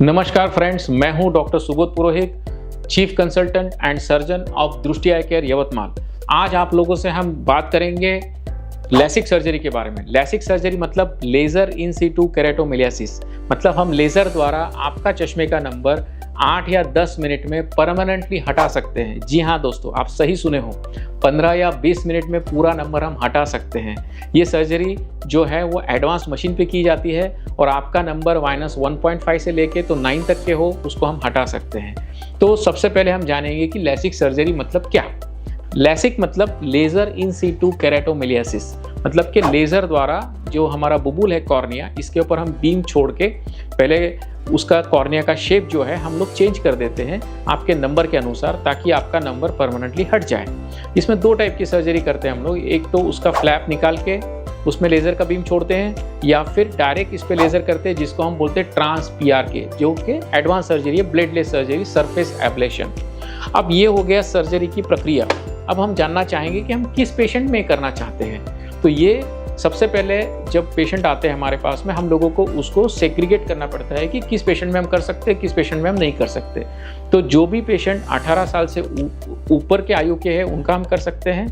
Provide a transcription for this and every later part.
नमस्कार फ्रेंड्स, मैं हूं doctor Subodh Purohit, chief consultant and surgeon of दृष्टि आई केयर यवतमाल। आज आप लोगों से हम बात करेंगे लैसिक सर्जरी के बारे में। लैसिक सर्जरी मतलब लेजर इन सीटू केराटोमिलियासिस, मतलब हम लेजर द्वारा आपका चश्मे का नंबर 8 या 10 मिनट में परमानेंटली हटा सकते हैं। जी हाँ दोस्तों, आप सही सुने हो, 15 या 20 मिनट में पूरा नंबर हम हटा सकते हैं। ये सर्जरी जो है वो एडवांस मशीन पे की जाती है और आपका नंबर -1.5 से लेके तो 9 तक के हो उसको हम हटा सकते हैं। तो सबसे पहले हम जानेंगे कि लैसिक सर्जरी मतलब क्या। लैसिक मतलब लेजर इन सीटू केराटोमिलियासिस, मतलब कि लेज़र द्वारा जो हमारा बुबुल है कॉर्निया, इसके ऊपर हम बीम छोड़ के पहले उसका कॉर्निया का शेप जो है हम लोग चेंज कर देते हैं आपके नंबर के अनुसार, ताकि आपका नंबर परमानेंटली हट जाए। इसमें 2 टाइप की सर्जरी करते हैं हम लोग। एक तो उसका फ्लैप निकाल के उसमें लेज़र का बीम छोड़ते हैं, या फिर डायरेक्ट इस पे लेज़र करते हैं जिसको हम बोलते हैं ट्रांस PRK, जो कि एडवांस सर्जरी है, ब्लेडलेस सर्जरी, सरफेस एब्लेशन। अब ये हो गया सर्जरी की प्रक्रिया। अब हम जानना चाहेंगे कि हम किस पेशेंट में करना चाहते हैं। तो ये सबसे पहले जब पेशेंट आते हैं हमारे पास में, हम लोगों को उसको सेग्रीगेट करना पड़ता है कि किस पेशेंट में हम कर सकते हैं, किस पेशेंट में हम नहीं कर सकते। तो जो भी पेशेंट 18 साल से ऊपर के आयु के हैं उनका हम कर सकते हैं।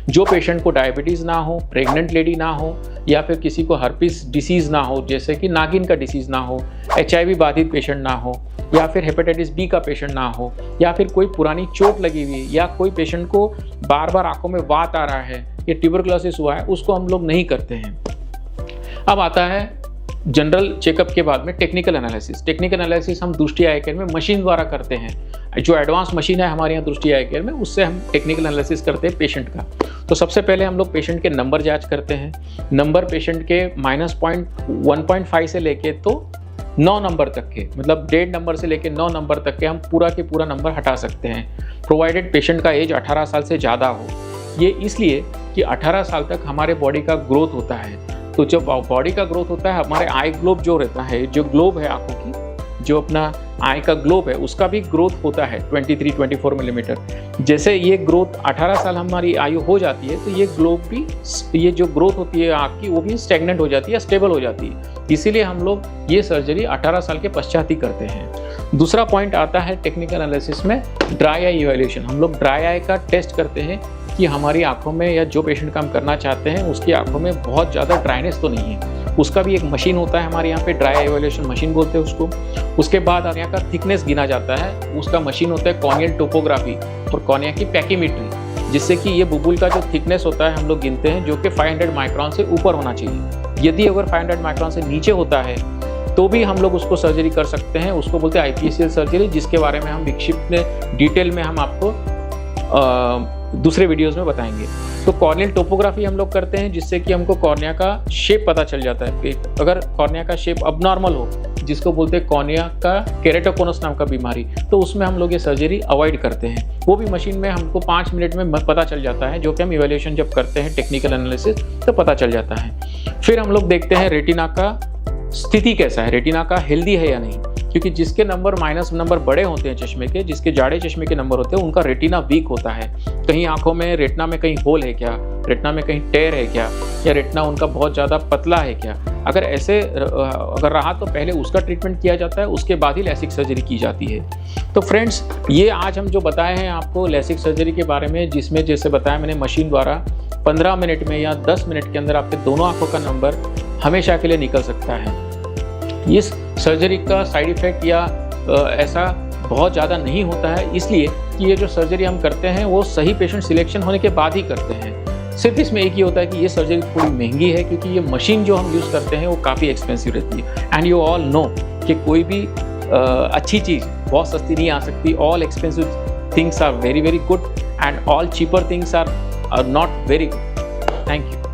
जो पेशेंट को डायबिटीज़ ना हो, प्रेग्नेंट लेडी ना हो, या फिर किसी को हर्पिस डिसीज़ ना हो, जैसे कि नागिन का डिसीज़ ना हो, HIV बाधित पेशेंट ना हो, या फिर हेपेटाइटिस B का पेशेंट ना हो, या फिर कोई पुरानी चोट लगी हुई, या कोई पेशेंट को बार बार आंखों में वात आ रहा है, या ट्यूबरकुलोसिस हुआ है, उसको हम लोग नहीं करते हैं। अब आता है जनरल चेकअप के बाद में टेक्निकल एनालिसिस। टेक्निकल एनालिसिस हम दृष्टि आई केयर में मशीन द्वारा करते हैं। जो एडवांस मशीन है हमारे यहाँ दृष्टि आई केयर में, उससे हम टेक्निकल एनालिसिस करते हैं पेशेंट का। तो सबसे पहले हम लोग पेशेंट के नंबर जांच करते हैं। नंबर पेशेंट के -1.5 से लेके तो 9 नंबर तक के, मतलब 1.5 नंबर से लेके 9 नंबर तक के हम पूरा के पूरा नंबर हटा सकते हैं, प्रोवाइडेड पेशेंट का एज 18 साल से ज़्यादा हो। ये इसलिए कि 18 साल तक हमारे बॉडी का ग्रोथ होता है। तो जब बॉडी का ग्रोथ होता है, हमारे आई ग्लोब जो रहता है, जो ग्लोब है आंखों की, जो अपना आई का ग्लोब है, उसका भी ग्रोथ होता है 23-24 मिलीमीटर। जैसे ये ग्रोथ 18 साल हमारी आयु हो जाती है, तो ये ग्लोब भी, ये जो ग्रोथ होती है आँख की, वो भी स्टेगनेंट हो जाती है, स्टेबल हो जाती है। इसीलिए हम लोग ये सर्जरी 18 साल के पश्चात ही करते हैं। दूसरा पॉइंट आता है टेक्निकल एनालिसिस में ड्राई आई इवैल्यूएशन। हम लोग ड्राई आई का टेस्ट करते हैं कि हमारी आंखों में, या जो पेशेंट का हम करना चाहते हैं उसकी आंखों में बहुत ज़्यादा ड्राइनेस तो नहीं है। उसका भी एक मशीन होता है हमारे यहाँ पे, ड्राई आई इवैल्यूएशन मशीन बोलते हैं उसको। उसके बाद आँख का थिकनेस गिना जाता है, उसका मशीन होता है कॉर्नियल टोपोग्राफी और कॉर्निया की पैकीमेट्री, जिससे कि ये बुबुल का जो थिकनेस होता है हम लोग गिनते हैं, जो कि 500 माइक्रॉन से ऊपर होना चाहिए। यदि अगर 500 माइक्रॉन से नीचे होता है तो भी हम लोग उसको सर्जरी कर सकते हैं। उसको बोलते हैं IPCL सर्जरी, जिसके बारे में हम विक्षिप्त में डिटेल में हम आपको दूसरे वीडियोस में बताएंगे। तो कॉर्नियल टोपोग्राफी हम लोग करते हैं, जिससे कि हमको कॉर्निया का शेप पता चल जाता है कि अगर कॉर्निया का शेप अबनॉर्मल हो, जिसको बोलते हैं कॉर्निया का केरेटोकोनस नाम का बीमारी, तो उसमें हम लोग ये सर्जरी अवॉइड करते हैं। वो भी मशीन में हमको 5 मिनट में पता चल जाता है, जो कि हम इवैल्यूएशन जब करते हैं टेक्निकल एनालिसिस तो पता चल जाता है। फिर हम लोग देखते हैं रेटिना का स्थिति कैसा है, रेटिना का हेल्दी है या नहीं, क्योंकि जिसके नंबर माइनस नंबर बड़े होते हैं चश्मे के, जिसके जाड़े चश्मे के नंबर होते हैं, उनका रेटिना वीक होता है। कहीं आंखों में, रेटिना में कहीं होल है क्या, रेटिना में कहीं टेयर है क्या, या रेटिना उनका बहुत ज़्यादा पतला है क्या। अगर ऐसे अगर रहा तो पहले उसका ट्रीटमेंट किया जाता है, उसके बाद ही लैसिक सर्जरी की जाती है। तो फ्रेंड्स, ये आज हम जो बताए हैं आपको लैसिक सर्जरी के बारे में, जिसमें जैसे बताया मैंने मशीन द्वारा 15 मिनट में या 10 मिनट के अंदर आपके दोनों आंखों का नंबर हमेशा के लिए निकल सकता है। इस सर्जरी का साइड इफ़ेक्ट या ऐसा बहुत ज़्यादा नहीं होता है, इसलिए कि ये जो सर्जरी हम करते हैं वो सही पेशेंट सिलेक्शन होने के बाद ही करते हैं। सिर्फ इसमें एक ही होता है कि ये सर्जरी थोड़ी महंगी है, क्योंकि ये मशीन जो हम यूज़ करते हैं वो काफ़ी एक्सपेंसिव रहती है। एंड यू ऑल नो कि कोई भी अच्छी चीज़ बहुत सस्ती नहीं आ सकती। All expensive things are very very good and all cheaper things are not very good. Thank you.